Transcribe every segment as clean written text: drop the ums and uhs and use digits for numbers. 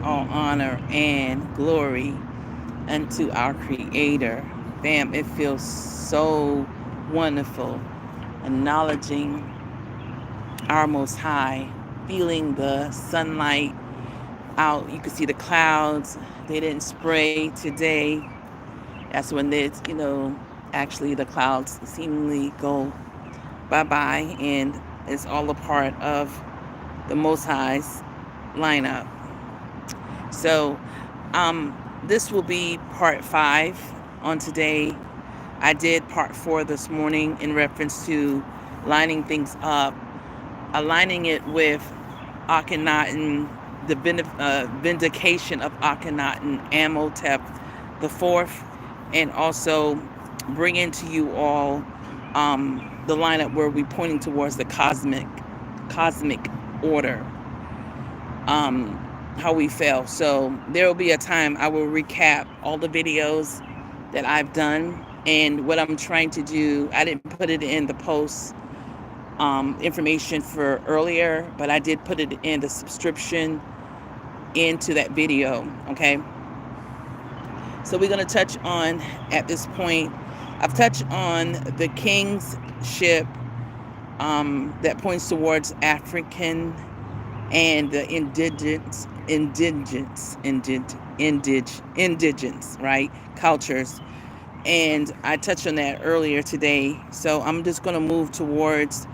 all honor and glory unto our Creator. Fam, it feels so wonderful acknowledging our Most High, feeling the sunlight out. You can see the clouds. They didn't spray today. That's when it's, actually the clouds seemingly go bye-bye, and it's all a part of the Most High's lineup. So, this will be part 5 on today. I did part 4 this morning in reference to lining things up, aligning it with Akhenaten, the vindication of Akhenaten, AMENTHOP the fourth, and also bringing to you all the lineup where we're pointing towards the cosmic order, how we fell. So there will be a time I will recap all the videos that I've done and what I'm trying to do. I didn't put it in the post information for earlier, but I did put it in the subscription into that video. Okay, so we're going to touch on, at this point, I've touched on the king's ship that points towards African and the indigenous, right, cultures. And I touched on that earlier today. So I'm just going to move towards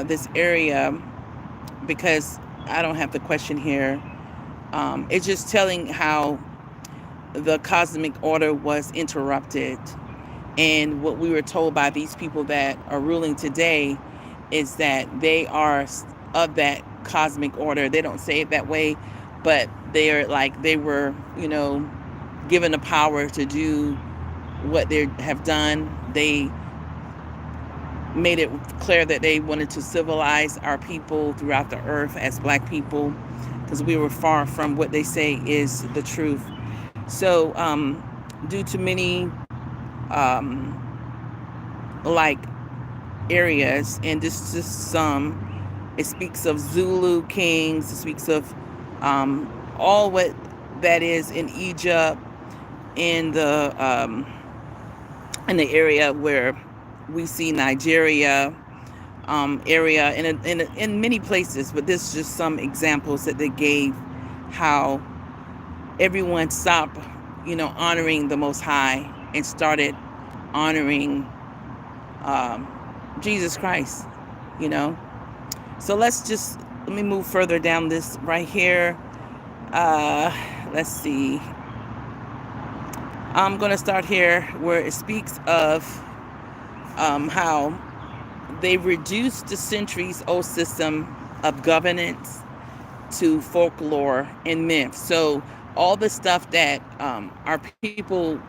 this area because I don't have the question here. It's just telling how the cosmic order was interrupted. And what we were told by these people that are ruling today is that they are of that cosmic order. They don't say it that way, but they are like, they were, given the power to do what they have done. They made it clear that they wanted to civilize our people throughout the earth as black people, because we were far from what they say is the truth. So due to many like areas, and this is just some, it speaks of Zulu kings, it speaks of all what that is in Egypt, in the area where we see Nigeria area, and in many places. But this is just some examples that they gave, how everyone stopped, honoring the Most High and started honoring Jesus Christ, So let me move further down this right here. Let's see. I'm going to start here where it speaks of how they reduced the centuries old system of governance to folklore and myth. So all the stuff that our people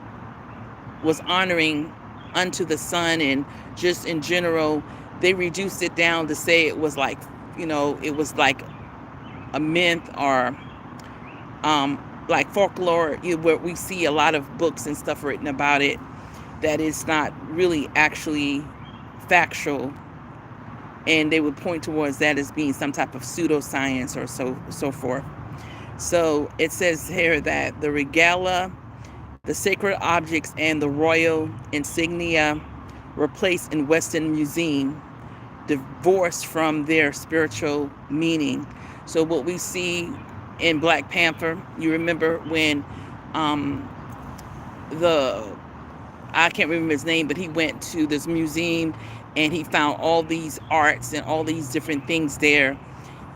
was honoring unto the sun, and just in general, they reduced it down to say it was like, it was like a myth, or like folklore, where we see a lot of books and stuff written about it that is not really actually factual, and they would point towards that as being some type of pseudoscience or so forth. So it says here that the regalia, the sacred objects, and the royal insignia were placed in Western Museum, divorced from their spiritual meaning. So what we see in Black Panther, you remember when I can't remember his name, but he went to this museum and he found all these arts and all these different things there.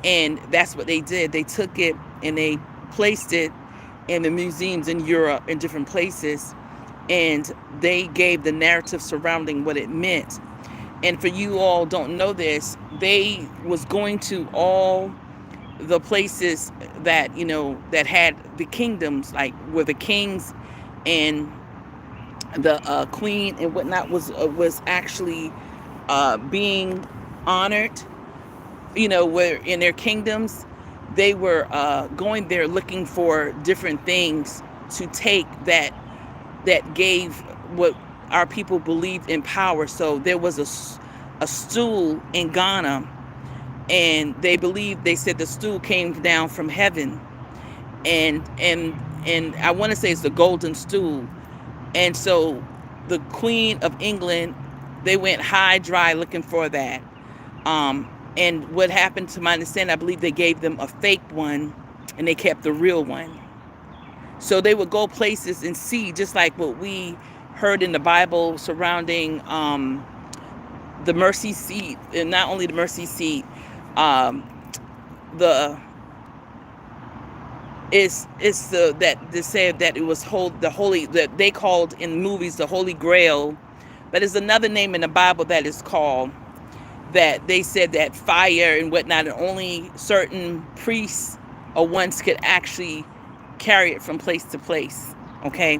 And that's what they did. They took it and they placed it in the museums in Europe and different places, and they gave the narrative surrounding what it meant. And for you all don't know this, they was going to all the places that, that had the kingdoms, like where the kings and the queen and whatnot was actually being honored, where in their kingdoms, they were going there looking for different things to take that gave what our people believed in power. So there was a stool in Ghana, and they said the stool came down from heaven, and I want to say it's the golden stool. And so the Queen of England, they went high dry looking for that. And what happened, to my understanding, I believe they gave them a fake one and they kept the real one. So they would go places and see, just like what we heard in the Bible surrounding the mercy seat, and not only the mercy seat, um, the it's the that they said that it was the holy, that they called in movies the Holy Grail, but there's another name in the Bible that is called, that they said that fire and whatnot, and only certain priests or ones could actually carry it from place to place. Okay,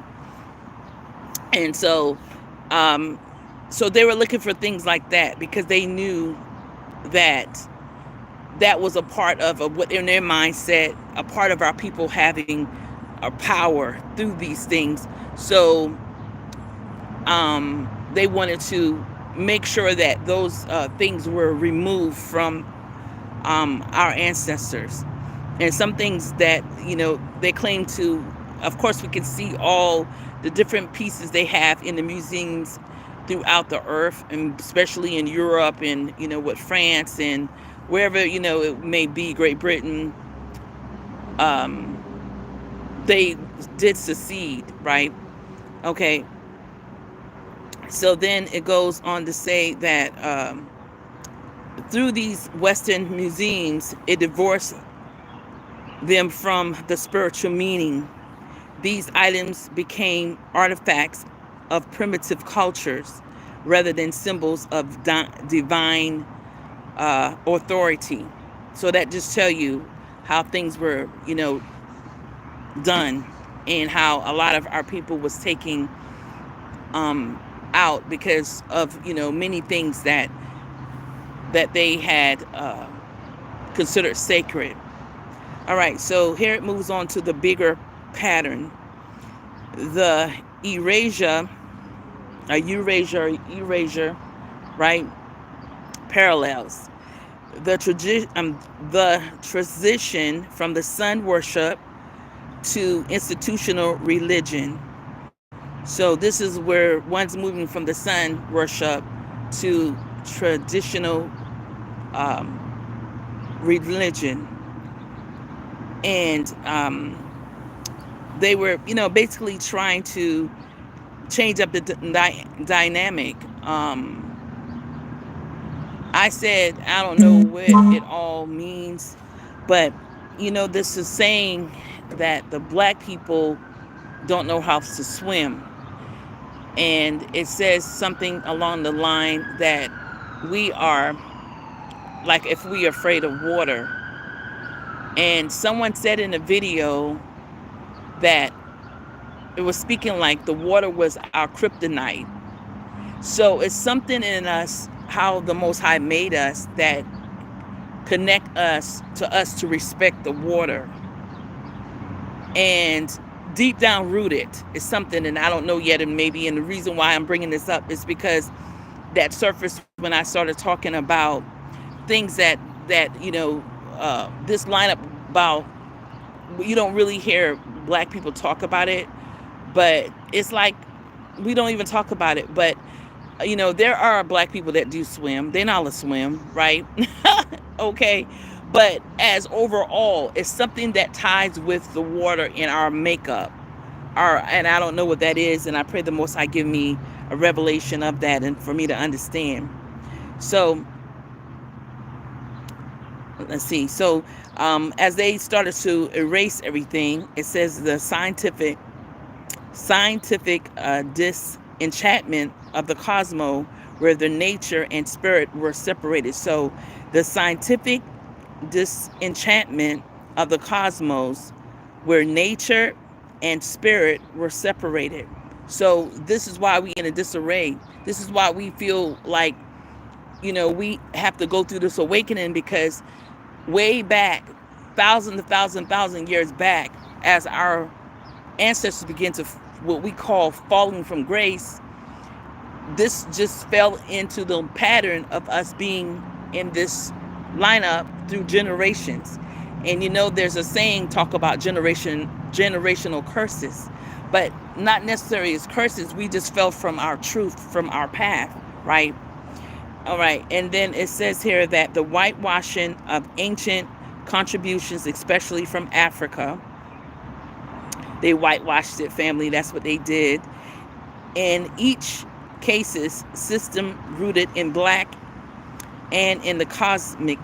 and um, so they were looking for things like that because they knew that that was a part of what in their mindset, a part of our people having a power through these things. So they wanted to make sure that those things were removed from our ancestors. And some things that, they claim to, of course, we can see all the different pieces they have in the museums throughout the earth, and especially in Europe and, with France and wherever, it may be, Great Britain. um, they did succeed, right? Okay. So then it goes on to say that through these Western museums, it divorced them from the spiritual meaning. These items became artifacts of primitive cultures rather than symbols of divine authority. So that just tell you how things were, done, and how a lot of our people was taking out because of, many things that they had considered sacred. All right, so here it moves on to the bigger pattern. The erasure, right, parallels the transition from the sun worship to institutional religion. So this is where one's moving from the sun worship to traditional religion. And they were, basically trying to change up the dynamic. I said, I don't know what it all means, but, this is saying that the black people don't know how to swim. And it says something along the line that we are, like, if we are afraid of water. And someone said in a video that it was speaking like the water was our kryptonite. So it's something in us, how the Most High made us, that connect us to respect the water. And deep down rooted is something, and I don't know yet, and maybe, and the reason why I'm bringing this up is because that surfaced when I started talking about things that this lineup about. You don't really hear black people talk about it, but it's like we don't even talk about it. But there are black people that do swim. They know how to swim, right? Okay, but as overall, it's something that ties with the water in our makeup. And I don't know what that is, and I pray the Most High give me a revelation of that and for me to understand. So let's see. So as they started to erase everything, it says the scientific disenchantment of the cosmos, where the nature and spirit were separated. So the scientific disenchantment of the cosmos, where nature and spirit were separated. So this is why we in a disarray. This is why we feel like, we have to go through this awakening, because way back, thousand years back, as our ancestors begin to what we call falling from grace, this just fell into the pattern of us being in this lineup through generations. And you know, there's a saying talk about generational curses, but not necessarily as curses. We just fell from our truth, from our path, right? All right. And then it says here that the whitewashing of ancient contributions, especially from Africa, they whitewashed it, family. That's what they did. In each cases, system rooted in black and in the cosmic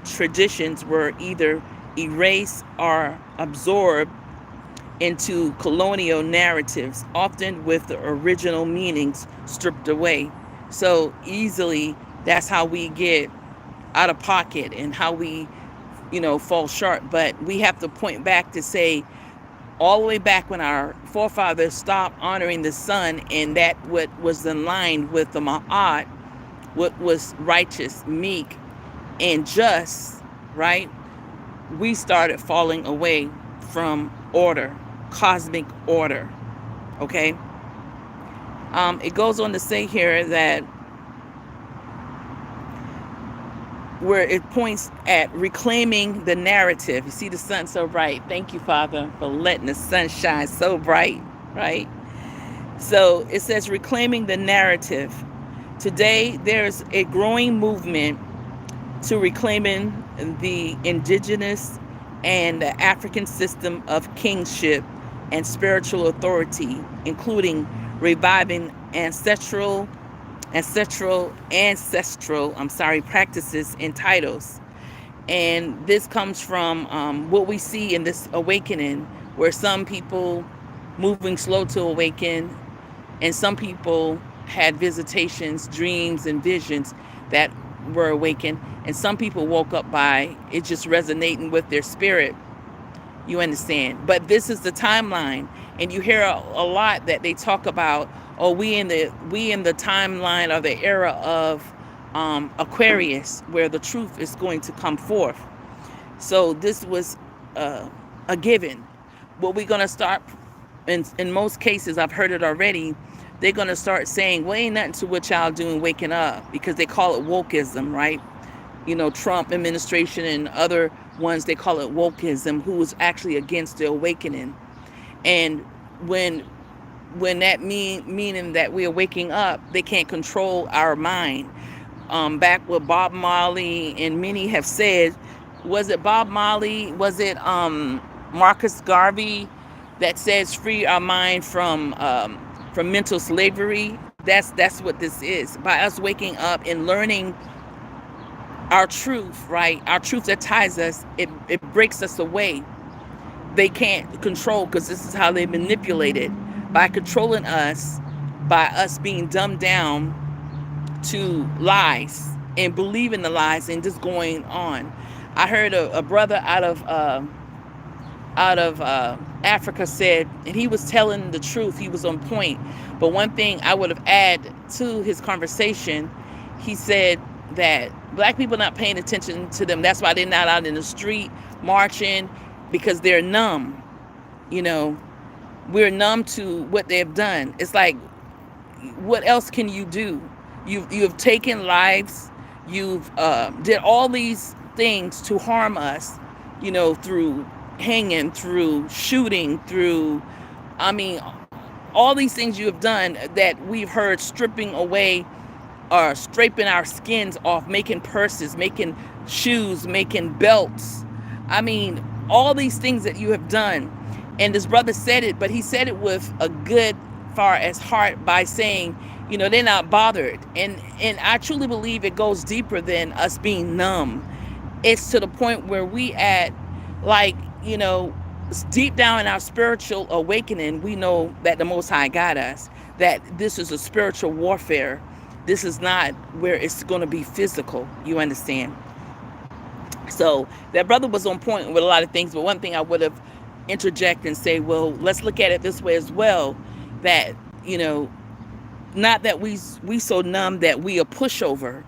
traditions were either erased or absorbed into colonial narratives, often with the original meanings stripped away. So easily, that's how we get out of pocket and how we, fall short. But we have to point back to say, all the way back when our forefathers stopped honoring the sun, and that what was in line with the Ma'at, what was righteous, meek, and just, right? We started falling away from order, cosmic order. Okay. It goes on to say here that where it points at reclaiming the narrative. You see the sun so bright. Thank you, Father, for letting the sun shine so bright, right? So it says reclaiming the narrative. Today, there's a growing movement to reclaiming the indigenous and the African system of kingship and spiritual authority, including reviving ancestral practices and titles. And this comes from what we see in this awakening, where some people moving slow to awaken, and some people had visitations, dreams, and visions that were awakened, and some people woke up by it just resonating with their spirit. You understand? But this is the timeline, and you hear a lot that they talk about. Oh, we in the timeline or the era of Aquarius, where the truth is going to come forth. So this was a given. What we're gonna start in most cases, I've heard it already. They're gonna start saying, "Well, ain't nothing to what y'all doing waking up," because they call it wokeism, right? Trump administration and other ones, they call it wokeism, who was actually against the awakening. And when that meaning that we are waking up, they can't control our mind. Back with Bob Marley, and many have said, was it Bob Marley? Was it Marcus Garvey that says free our mind from mental slavery? That's what this is. By us waking up and learning our truth, right? Our truth that ties us, it breaks us away. They can't control, because this is how they manipulate it, by controlling us, by us being dumbed down to lies and believing the lies and just going on. I heard a brother out of Africa said, and he was telling the truth, he was on point. But one thing I would have added to his conversation, he said that black people not paying attention to them. That's why they're not out in the street marching, because they're numb. We're numb to what they've done. It's like, what else can you do? You've taken lives. You've did all these things to harm us, through hanging, through shooting, through, all these things you have done that we've heard, stripping away or scraping our skins off, making purses, making shoes, making belts. All these things that you have done. And this brother said it, but he said it with a good far as heart, by saying, they're not bothered. And I truly believe it goes deeper than us being numb. It's to the point where we at, like, deep down in our spiritual awakening, we know that the Most High got us, that this is a spiritual warfare. This is not where it's going to be physical. You understand? So that brother was on point with a lot of things, but one thing I would have interject and say, well, let's look at it this way as well, that, not that we so numb that we a pushover.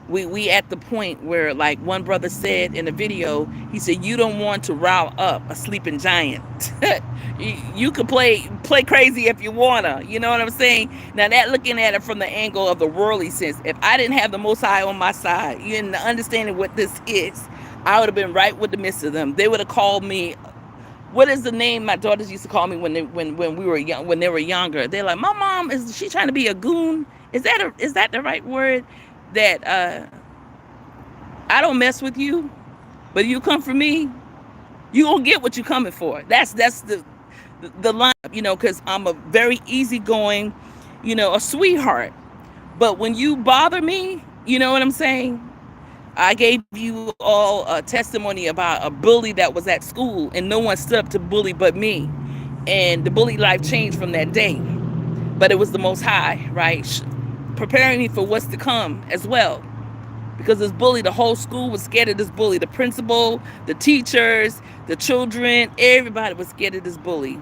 We at the point where, like one brother said in a video, he said, you don't want to rile up a sleeping giant. You could play crazy if you wanna, you know what I'm saying? Now that, looking at it from the angle of the worldly sense, if I didn't have the Most High on my side, you understanding what this is, I would have been right with the midst of them. They would have called me, what is the name my daughters used to call me when we were young, when they were younger? They're like, my mom, is she trying to be a goon? Is that the right word? That I don't mess with you, but you come for me, you gonna get what you coming for. That's the line, because I'm a very easygoing, a sweetheart. But when you bother me, you know what I'm saying? I gave you all a testimony about a bully that was at school, and no one stood up to bully but me. And the bully life changed from that day. But it was the Most High, right? Preparing me for what's to come as well. Because this bully, the whole school was scared of this bully. The principal, the teachers, the children, everybody was scared of this bully.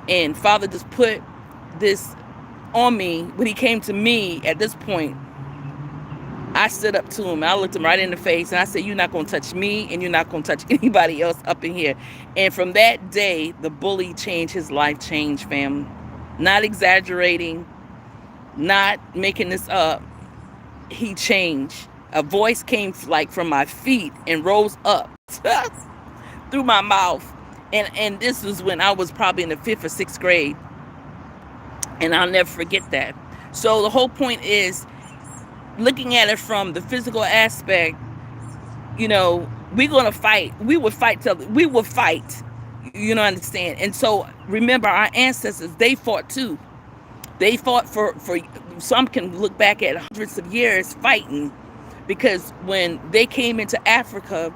And Father just put this on me. When he came to me at this point, I stood up to him. I looked him right in the face and I said, you're not going to touch me and you're not going to touch anybody else up in here. And from that day, the bully changed. His life changed, fam. Not exaggerating, not making this up. He changed. A voice came like from my feet and rose up through my mouth. And this was when I was probably in the 5th or 6th grade. And I'll never forget that. So the whole point is, looking at it from the physical aspect, we're going to fight. We would fight till we would fight. Understand? And so remember, our ancestors, they fought too. They fought for some can look back at hundreds of years fighting, because when they came into Africa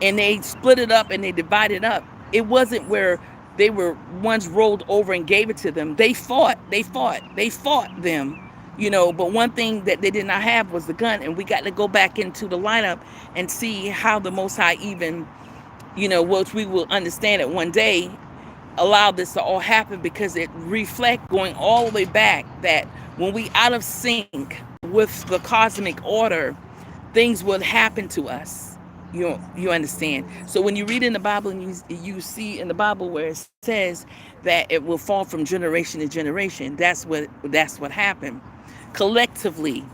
and they split it up and they divided up, it wasn't where they were once rolled over and gave it to them. They fought them. But one thing that they did not have was the gun. And we got to go back into the lineup and see how the Most High even, which we will understand it one day, allowed this to all happen, because it reflects going all the way back that when we out of sync with the cosmic order, things will happen to us. You understand? So when you read in the Bible and you see in the Bible where it says that it will fall from generation to generation, that's what happened. Collectively,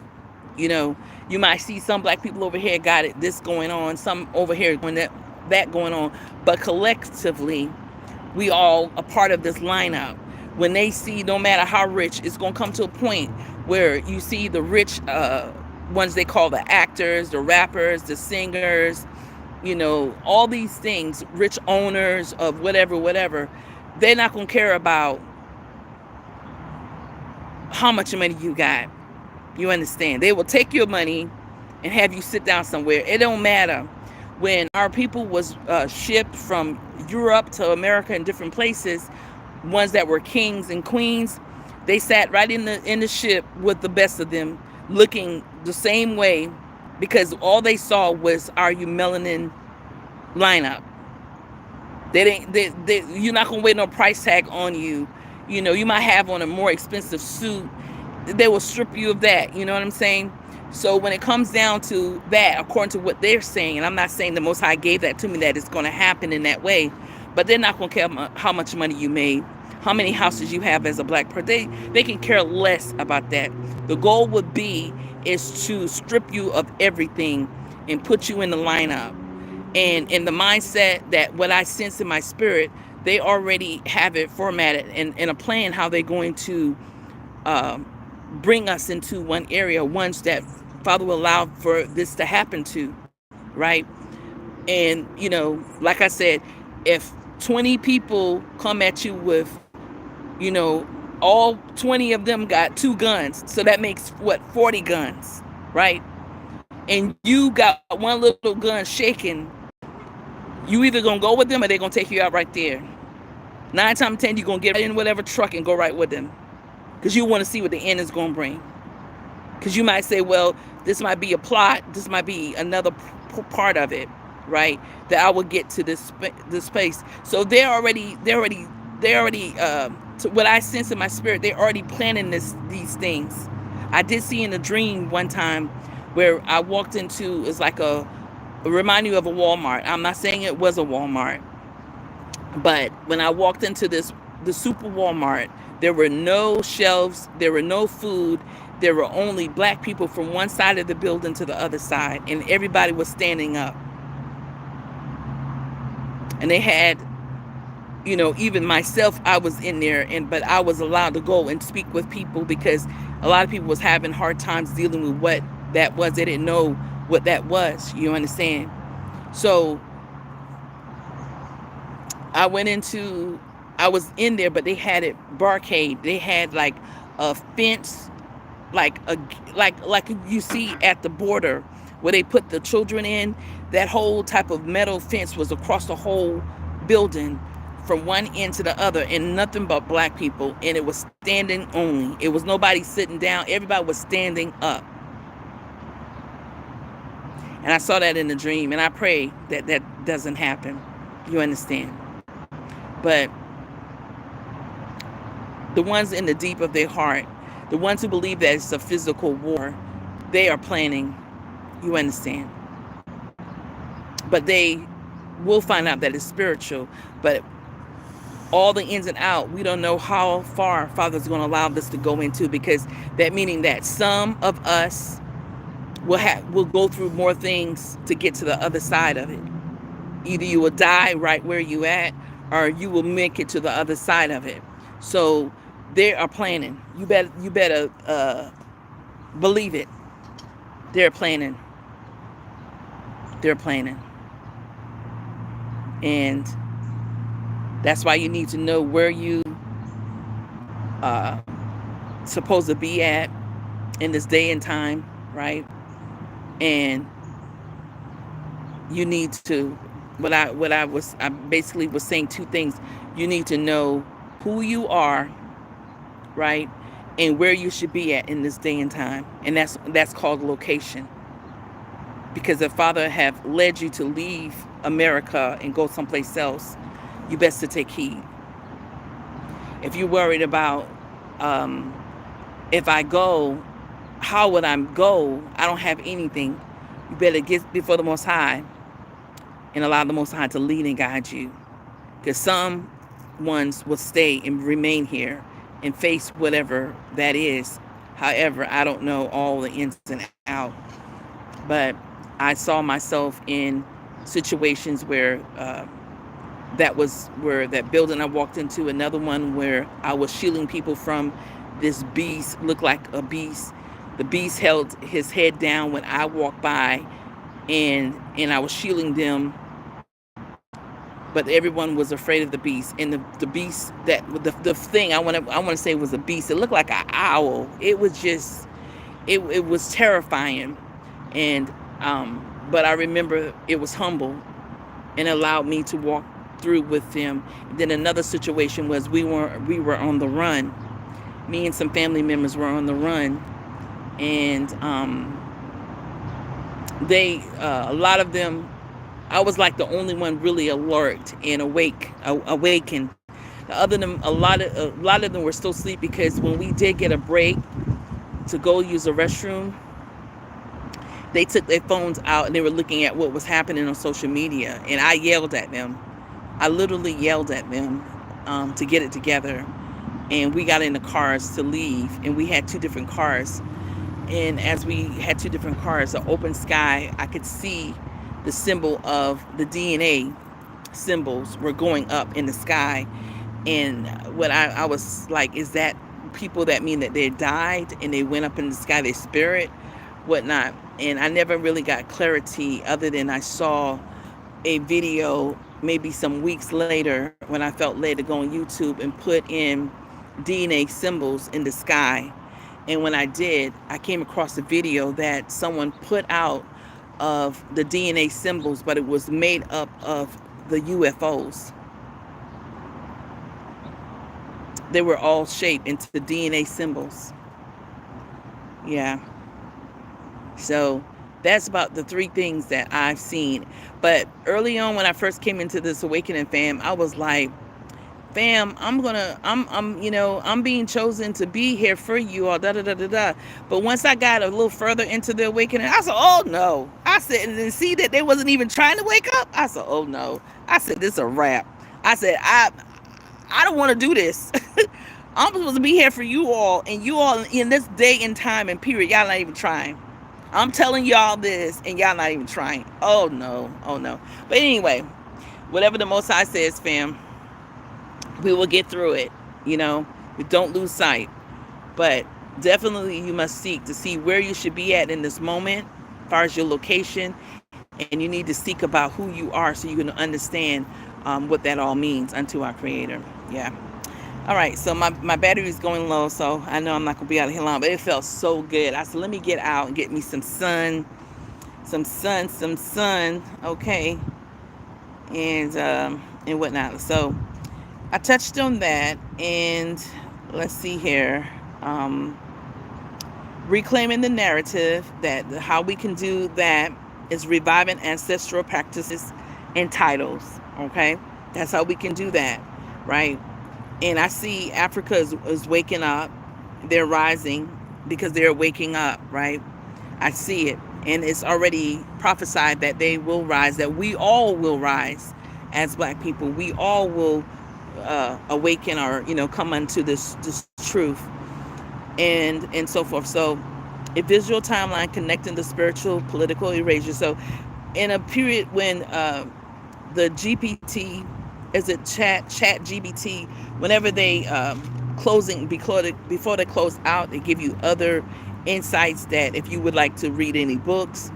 you might see some black people over here got it this going on, some over here going that going on, but collectively, we all a part of this lineup. When they see, no matter how rich, it's going to come to a point where you see the rich ones they call the actors, the rappers, the singers, all these things, rich owners of whatever, they're not going to care about how much money you got. You understand? They will take your money and have you sit down somewhere. It don't matter. When our people was shipped from Europe to America and different places, ones that were kings and queens, they sat right in the ship with the best of them, looking the same way, because all they saw was our melanin lineup. You're not gonna wear no price tag on you. You might have on a more expensive suit. They will strip you of that. You know what I'm saying? So when it comes down to that, according to what they're saying, and I'm not saying the Most High gave that to me, that it's going to happen in that way, but they're not going to care how much money you made, how many houses you have as a black person. They can care less about that. The goal would be is to strip you of everything and put you in the lineup. And in the mindset that what I sense in my spirit, they already have it formatted and a plan how they're going to bring us into one area, ones that Father will allow for this to happen to, right? And, like I said, if 20 people come at you with, all 20 of them got 2 guns, so that makes, 40 guns, right? And you got one little gun shaking, you either gonna go with them or they're gonna take you out right there. 9 times 10, you're gonna get right in whatever truck and go right with them, because you want to see what the end is going to bring. Because you might say, well, this might be a plot, this might be another part of it, right? That I will get to this space. So they're already to what I sense in my spirit, they're already planning these things. I did see in a dream one time where I walked into, it's like remind you of a Walmart. I'm not saying it was a Walmart, but when I walked into the super Walmart, there were no shelves, there were no food, there were only black people from one side of the building to the other side, and everybody was standing up. And they had, even myself, I was in there, but I was allowed to go and speak with people because a lot of people was having hard times dealing with what that was. They didn't know what that was. You understand? So I was in there, but they had it barricade. They had like a fence, like you see at the border where they put the children in. That whole type of metal fence was across the whole building from one end to the other, and nothing but black people, and it was standing only. It was nobody sitting down. Everybody was standing up. And I saw that in a dream, and I pray that that doesn't happen. You understand? But the ones in the deep of their heart, the ones who believe that it's a physical war, they are planning. You understand? But they will find out that it's spiritual. But all the ins and out, we don't know how far Father's going to allow this to go into, because that meaning that some of us will go through more things to get to the other side of it. Either you will die right where you at, or you will make it to the other side of it. So they are planning. You better believe it. They're planning. They're planning. And that's why you need to know where you supposed to be at in this day and time, right? And you need to, I basically was saying two things. You need to know who you are, right? And where you should be at in this day and time. And that's called location. Because if Father have led you to leave America and go someplace else, you best to take heed. If you're worried about if I go, how would I go? I don't have anything. You better get before the Most High and allow the Most High to lead and guide you. Because some ones will stay and remain here and face whatever that is. However, I don't know all the ins and outs. But I saw myself in situations where that building I walked into, another one where I was shielding people from this beast, looked like a beast. The beast held his head down when I walked by, and I was shielding them, but everyone was afraid of the beast. And the beast, that the thing I want to say was a beast. It looked like an owl. It was just, it was terrifying. And but I remember it was humble and allowed me to walk through with them. Then another situation was we were on the run. Me and some family members were on the run, and a lot of them, I was like the only one really alert and awakened. Other than a lot of them were still asleep, because when we did get a break to go use the restroom, they took their phones out and they were looking at what was happening on social media, and I yelled at them. I literally yelled at them to get it together, and we got in the cars to leave, and we had two different cars. And as we had two different cars, the open sky, I could see the symbol of the DNA symbols were going up in the sky. And what I was like, is that people that mean that they died and they went up in the sky, their spirit, whatnot. And I never really got clarity, other than I saw a video maybe some weeks later when I felt led to go on YouTube and put in DNA symbols in the sky. And when I did, I came across a video that someone put out of the DNA symbols, but it was made up of the UFOs. They were all shaped into the DNA symbols. Yeah. So that's about the three things that I've seen. But early on, when I first came into this awakening, fam, I was like, fam, I'm being chosen to be here for you all, da da da da da. But once I got a little further into the awakening, I said, oh no. I said, and then see that they wasn't even trying to wake up. I said, oh no. I said, this is a wrap. I said, I don't want to do this. I'm supposed to be here for you all, and you all in this day and time and period, y'all not even trying. I'm telling y'all this, and y'all not even trying. Oh no, oh no. But anyway, whatever the Most High says, fam, we will get through it. You know, we don't lose sight. But definitely you must seek to see where you should be at in this moment, as far as your location, and you need to seek about who you are so you can understand what that all means unto our Creator. Yeah. All right, so my battery is going low, so I know I'm not going to be out of here long, but it felt so good. I said, let me get out and get me some sun, some sun, okay, and whatnot. So I touched on that, and let's see here. Reclaiming the narrative, that how we can do that is reviving ancestral practices and titles. Okay, that's how we can do that, right? And I see Africa is waking up. They're rising because they're waking up, right? I see it, and it's already prophesied that they will rise, that we all will rise as Black people. We all will awaken, or come unto this truth, and so forth. So a visual timeline connecting the spiritual political erasure. So in a period when the GPT, is it chat GBT, whenever they before they close out, they give you other insights, that if you would like to read any books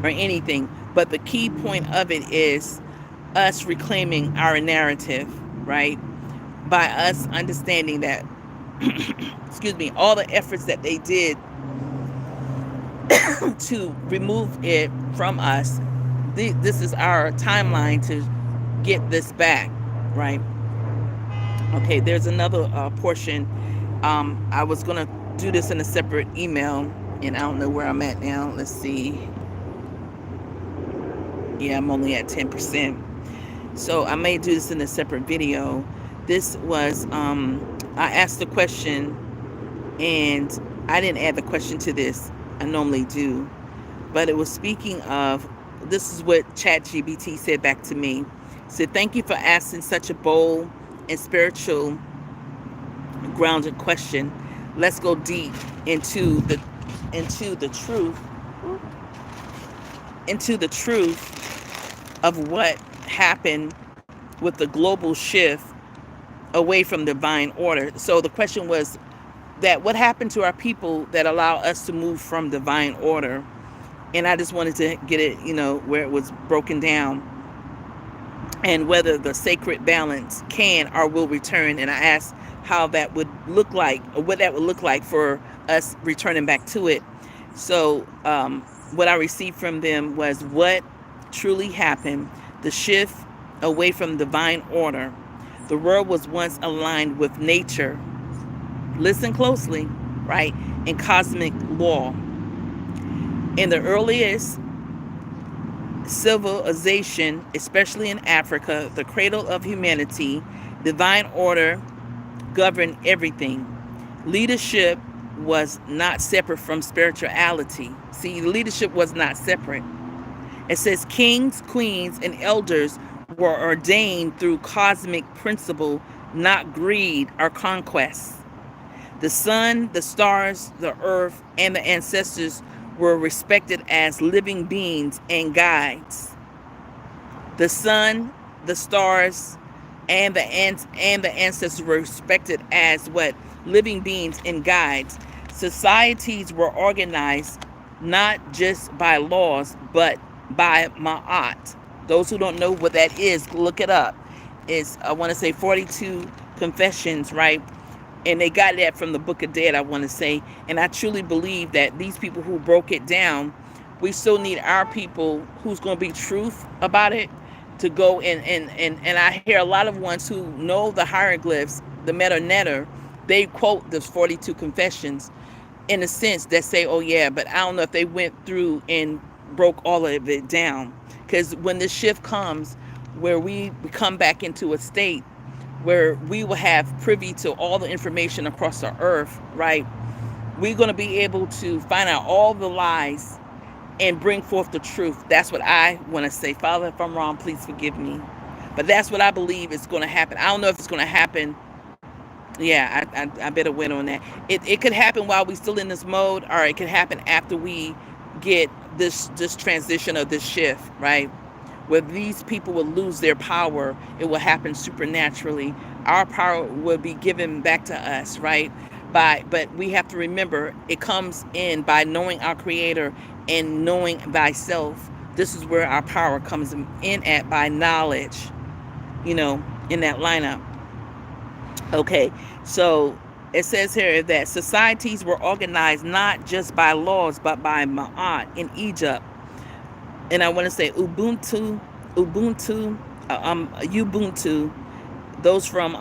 or anything, but the key point of it is us reclaiming our narrative, right? By us understanding that excuse me, all the efforts that they did to remove it from us, this is our timeline to get this back, right? Okay, there's another portion. I was going to do this in a separate email, and I don't know where I'm at now. Let's see. Yeah, I'm only at 10%. So I may do this in a separate video. This was, I asked the question, and I didn't add the question to this. I normally do. But it was speaking of, this is what ChatGPT said back to me. It said, thank you for asking such a bold and spiritual grounded question. Let's go deep into the truth of what happened with the global shift away from divine order. So the question was that what happened to our people that allow us to move from divine order? And I just wanted to get it, where it was broken down, and whether the sacred balance can or will return. And I asked how that would look like, or what that would look like for us returning back to it. So what I received from them was what truly happened, the shift away from divine order. The world was once aligned with nature. Listen closely, right? In cosmic law. In the earliest civilization, especially in Africa, the cradle of humanity, divine order governed everything. Leadership was not separate from spirituality. See, leadership was not separate. It says kings, queens, and elders were ordained through cosmic principle, not greed or conquest. The sun, the stars, the earth, and the ancestors were respected as living beings and guides. The sun, the stars, and the ancestors were respected as what? Living beings and guides. Societies were organized not just by laws, but by ma'at. Those who don't know what that is, look it up. It's, I want to say, 42 confessions, right? And they got that from the Book of Dead, I want to say. And I truly believe that these people who broke it down, we still need our people who's going to be truth about it to go and I hear a lot of ones who know the hieroglyphs, the meta netter, they quote the 42 confessions in a sense that say, oh yeah, but I don't know if they went through and broke all of it down. Because when this shift comes, where we come back into a state where we will have privy to all the information across the earth, right? We're going to be able to find out all the lies and bring forth the truth. That's what I want to say. Father, if I'm wrong, please forgive me. But that's what I believe is going to happen. I don't know if it's going to happen. Yeah, I better wait on that. It could happen while we're still in this mode, or it could happen after we get this transition of this shift, right? where these people will lose their power. It will happen supernaturally. Our power will be given back to us, right? But we have to remember it comes in by knowing our Creator and knowing thyself. This is where our power comes in at, by knowledge, in that lineup. Okay, so it says here that societies were organized not just by laws but by Ma'at in Egypt. And I want to say Ubuntu. Those from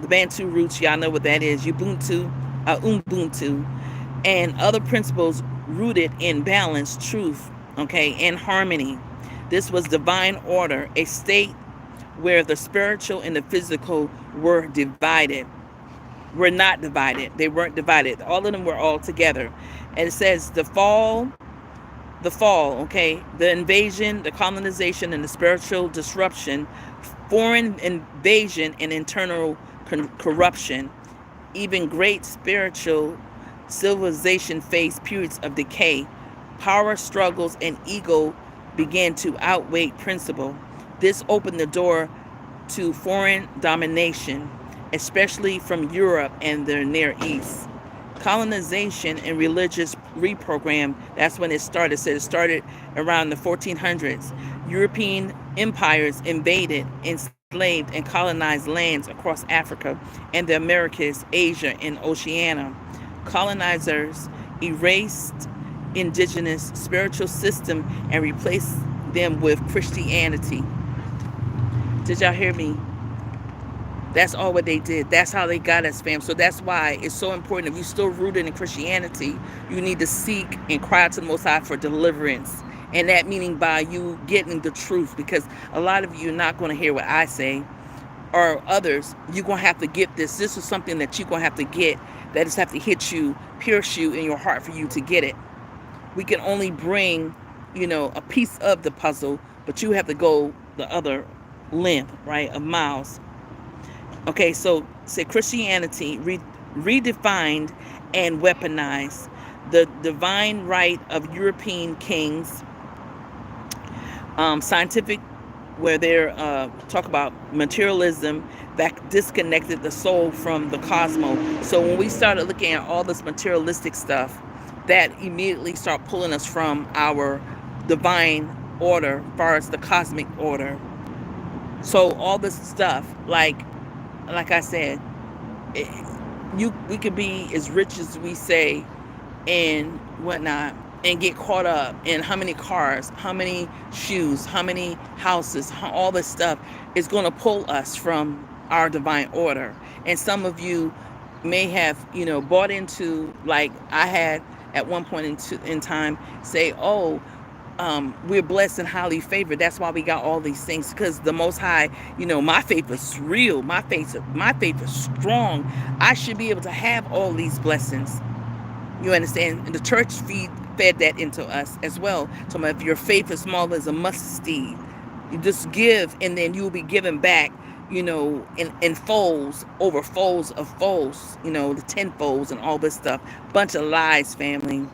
the Bantu roots, y'all know what that is. Ubuntu, and other principles rooted in balance, truth, okay, and harmony. This was divine order, a state where the spiritual and the physical were divided. Were not divided. They weren't divided. All of them were all together. And it says okay, the invasion, the colonization, and the spiritual disruption, foreign invasion, and internal corruption. Even great spiritual civilization faced periods of decay. Power struggles and ego began to outweigh principle. This opened the door to foreign domination, especially from Europe and the Near East. Colonization and religious reprogram, that's when it started. So it started around the 1400s. European empires invaded, enslaved, and colonized lands across Africa and the Americas, Asia, and Oceania. Colonizers erased indigenous spiritual system and replaced them with Christianity. Did y'all hear me? That's all what they did. That's how they got us, fam. So that's why it's so important. If you're still rooted in Christianity, you need to seek and cry out to the Most High for deliverance. And that meaning by you getting the truth, because a lot of you are not going to hear what I say, or others. You're going to have to get this. This is something that you're going to have to get, that just have to hit you, pierce you in your heart for you to get it. We can only bring, a piece of the puzzle, but you have to go the other length, right, of miles. Okay, so say Christianity redefined and weaponized the divine right of European kings, scientific, where they're talk about materialism that disconnected the soul from the cosmos. So when we started looking at all this materialistic stuff, that immediately start pulling us from our divine order, as far as the cosmic order. So all this stuff, like I said, we could be as rich as we say and whatnot, and get caught up in how many cars, how many shoes, how many houses, all this stuff is going to pull us from our divine order. And some of you may have, bought into, like I had at one point in time, say, oh, we're blessed and highly favored. That's why we got all these things, because the Most High, my faith is real. My faith is strong. I should be able to have all these blessings. You understand? And the church fed that into us as well. So if your faith is small as a mustard seed, you just give, and then you will be given back, in folds over folds of folds, the tenfolds and all this stuff. Bunch of lies, family.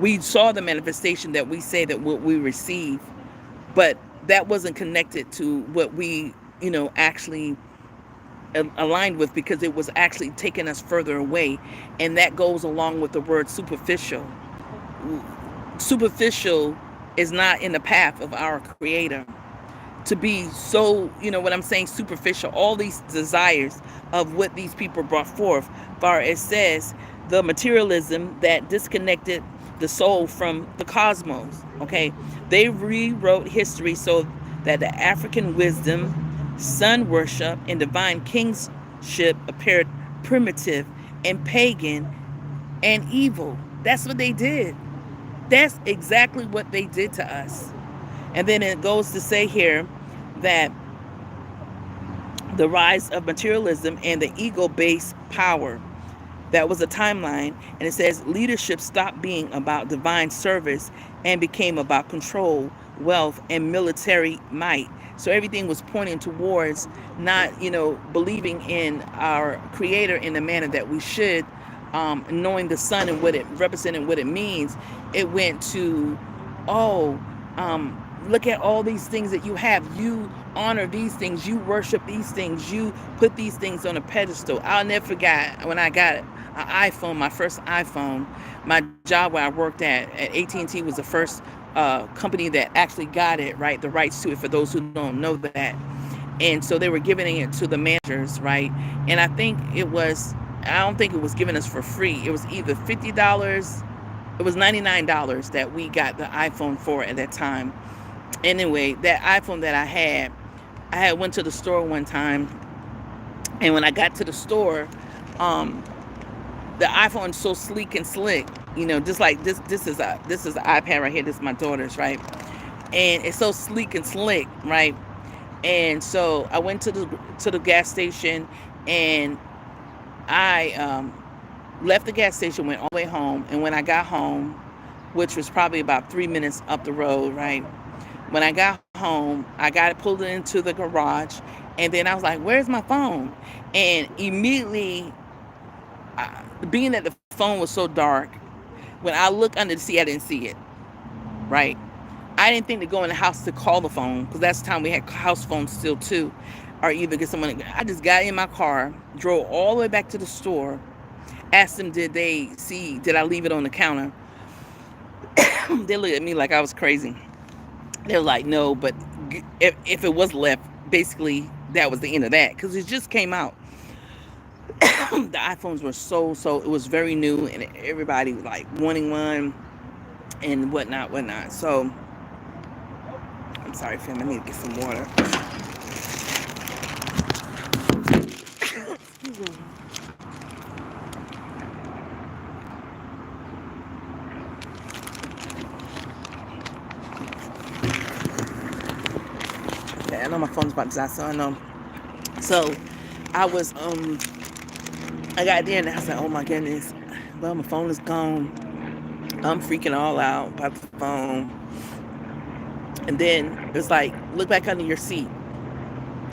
We saw the manifestation that we say that what we receive, but that wasn't connected to what we, actually aligned with, because it was actually taking us further away. And that goes along with the word superficial. Superficial is not in the path of our Creator. To be so, what I'm saying, superficial, all these desires of what these people brought forth, far as says the materialism that disconnected the soul from the cosmos. Okay, they rewrote history so that the African wisdom, sun worship, and divine kingship appeared primitive and pagan and evil. That's what they did. That's exactly what they did to us. And then it goes to say here that the rise of materialism and the ego-based power. That was a timeline. And it says leadership stopped being about divine service and became about control, wealth, and military might. So everything was pointing towards not, believing in our Creator in the manner that we should, knowing the sun and what it represented, what it means. It went to, look at all these things that you have. You honor these things. You worship these things. You put these things on a pedestal. I'll never forget when I got an iPhone, my first iPhone. My job where I worked at AT&T was the first company that actually got it, right? The rights to it, for those who don't know that. And so they were giving it to the managers, right? And I don't think it was given us for free. It was either $50, it was $99 that we got the iPhone for at that time. Anyway, that iPhone that I had went to the store one time, and when I got to the store, um, the iPhone is so sleek and slick, just like this. This is the iPad right here. This is my daughter's, right? And it's so sleek and slick, right? And so I went to the gas station, and I left the gas station, went all the way home, and when I got home, which was probably about 3 minutes up the road, right? When I got home, I got it pulled into the garage, and then I was like, "Where's my phone?" And immediately, being that the phone was so dark, when I looked under the seat, I didn't see it, right? I didn't think to go in the house to call the phone, because that's the time we had house phones still too, or either get someone. I just got in my car, drove all the way back to the store, asked them, did I leave it on the counter? They looked at me like I was crazy. They were like, no, but if it was left, basically that was the end of that, because it just came out. The iPhones were so, it was very new, and everybody was like wanting one and whatnot. So I'm sorry, fam, I need to get some water. Okay, I know my phone's about to die, so I know. So I was I got there, and I was like, oh my goodness, well, my phone is gone. I'm freaking all out about the phone. And then it was like, look back under your seat.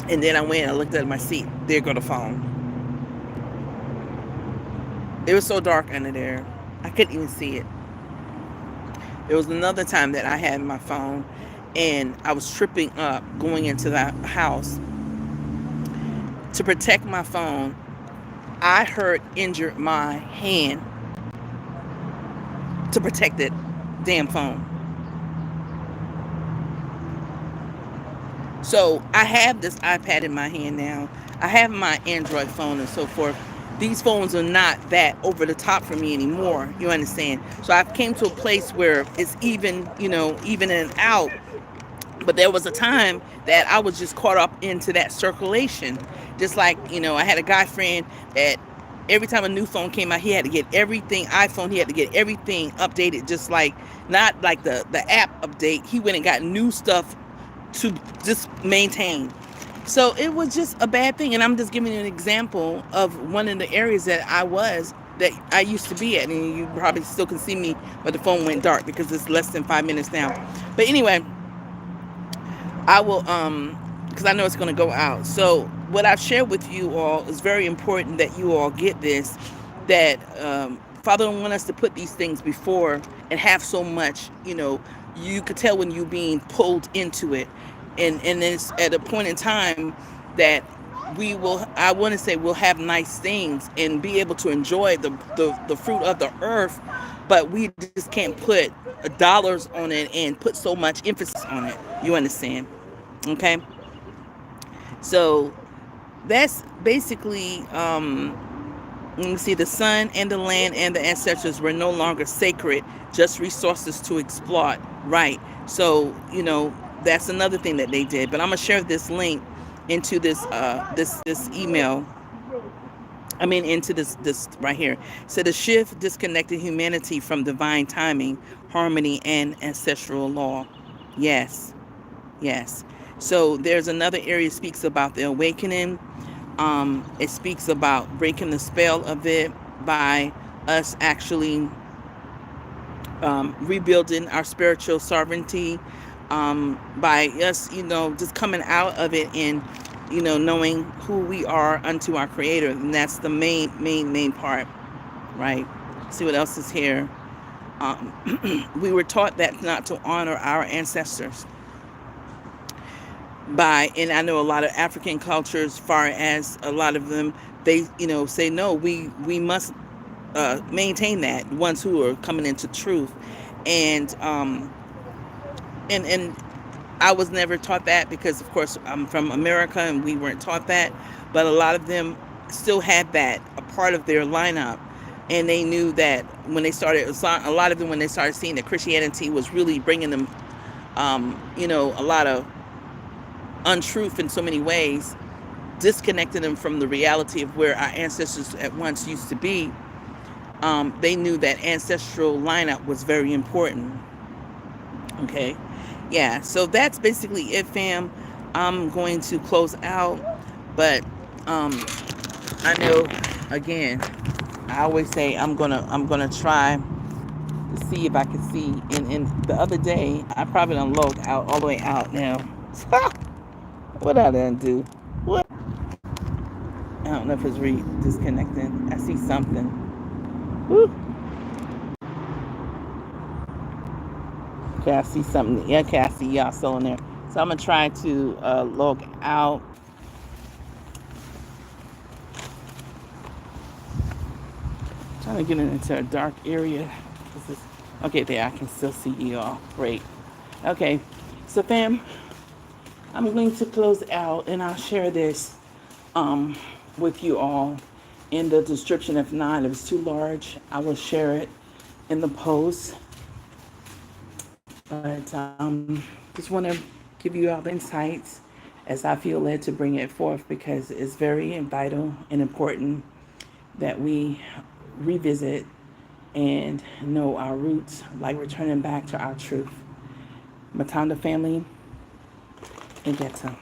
And then I went and I looked at my seat. There go the phone. It was so dark under there, I couldn't even see it. There was another time that I had my phone, and I was tripping up going into that house to protect my phone. I injured my hand to protect that damn phone. So I have this iPad in my hand now. I have my Android phone and so forth. These phones are not that over the top for me anymore. You understand? So I've came to a place where it's even and out. But there was a time that I was just caught up into that circulation. Just like, I had a guy friend that every time a new phone came out, he had to get everything, iPhone, he had to get everything updated, just like, not like the app update. He went and got new stuff to just maintain. So it was just a bad thing. And I'm just giving you an example of one of the areas that I used to be at. And you probably still can see me, but the phone went dark because it's less than 5 minutes now. But anyway, I will, because I know it's going to go out. So what I've shared with you all is very important that you all get this, that Father don't want us to put these things before and have so much, you could tell when you're being pulled into it. And it's at a point in time that I want to say we'll have nice things and be able to enjoy the fruit of the earth, but we just can't put dollars on it and put so much emphasis on it. You understand? Okay? So that's basically, let me see, the sun and the land and the ancestors were no longer sacred, just resources to exploit. Right. So, that's another thing that they did. But I'm going to share this link into this email. Into this right here. So the shift disconnected humanity from divine timing, harmony, and ancestral law. Yes. So there's another area that speaks about the awakening. It speaks about breaking the spell of it by us actually rebuilding our spiritual sovereignty, by us, just coming out of it and, knowing who we are unto our Creator. And that's the main part, right? See what else is here. We were taught that not to honor our ancestors. by, and I know a lot of African cultures, as far as a lot of them, they, say no, we must maintain that, ones who are coming into truth. And and I was never taught that, because of course I'm from America and we weren't taught that, but a lot of them still had that a part of their lineup. And they knew that when they started, a lot of them, when they started seeing that Christianity was really bringing them a lot of untruth in so many ways, disconnecting them from the reality of where our ancestors at once used to be. They knew that ancestral lineup was very important. Okay. Yeah, so that's basically it, fam. I'm going to close out, but I know, again, I always say I'm gonna try to see if I can see. And the other day, I probably done logged out all the way out now. What I done do? What? I don't know if it's disconnecting. I see something. Woo. Okay, I see something. Yeah, okay, I see y'all still in there. So I'm gonna try to log out. Trying to get into a dark area. Okay, there, I can still see you all. Great. Okay, so fam, I'm going to close out, and I'll share this with you all in the description. If not, if it's too large, I will share it in the post. But just want to give you all the insights as I feel led to bring it forth, because it's very vital and important that we revisit and know our roots, like returning back to our truth. Matanda family, and get some.